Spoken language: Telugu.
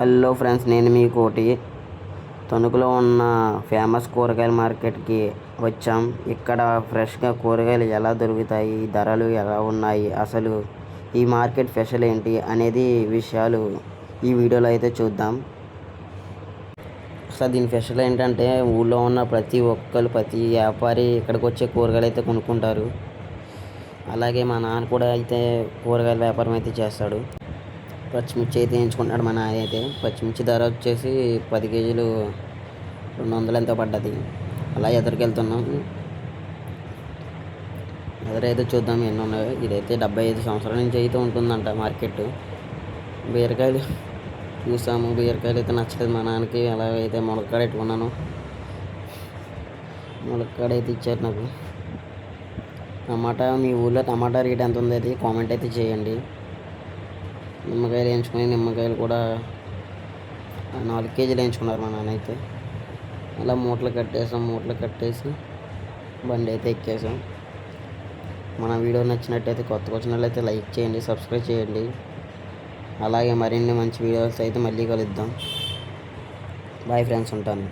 హలో ఫ్రెండ్స్, నేను మీ కోటి. తణుకులో ఉన్న ఫేమస్ కూరగాయల మార్కెట్కి వచ్చాం. ఇక్కడ ఫ్రెష్గా కూరగాయలు ఎలా దొరుకుతాయి, ధరలు ఎలా ఉన్నాయి, అసలు ఈ మార్కెట్ స్పెషల్ ఏంటి అనేది విషయాలు ఈ వీడియోలో అయితే చూద్దాం. అసలు దీని స్పెషల్ ఏంటంటే ఊళ్ళో ఉన్న ప్రతి వ్యాపారి ఇక్కడికి వచ్చే కూరగాయలు అయితే కొనుక్కుంటారు. అలాగే మా నాన్న కూడా అయితే కూరగాయల వ్యాపారం అయితే చేస్తాడు. పచ్చిమిర్చి అయితే వేయించుకుంటున్నాడు మా నాన్న అయితే. పచ్చిమిర్చి ధర వచ్చేసి 10 కేజీలు 200 ఎంతో పడ్డది. అలా ఎదురుకెళ్తున్నాం. ఎదురైతే చూద్దాం ఎన్ని ఉన్నాయో. ఇదైతే 75 సంవత్సరాల నుంచి అయితే ఉంటుందంట మార్కెట్. బీరకాయలు చూసాము. బీరకాయలు అయితే నచ్చలేదు మా నాన్నకి. అలాగైతే ములక్కాడ పెట్టుకున్నాను. ములక్కాడ అయితే ఇచ్చారు నాకు. టమాటా, మీ ఊళ్ళో టమాటా రేట్ ఎంత ఉంది అది కామెంట్ అయితే చేయండి. నిమ్మకాయలు వేయించుకొని నిమ్మకాయలు కూడా 4 కేజీలు వేయించుకున్నారు మా నాన్న అయితే. అలా మూటలు కట్టేసి బండి అయితే ఎక్కేసాం. మన వీడియో నచ్చినట్టయితే కొత్తగా వచ్చిన వాళ్ళైతే లైక్ చేయండి, సబ్స్క్రైబ్ చేయండి. అలాగే మరిన్ని మంచి వీడియోస్ అయితే మళ్ళీ కలుద్దాం. బాయ్ ఫ్రెండ్స్, ఉంటాను.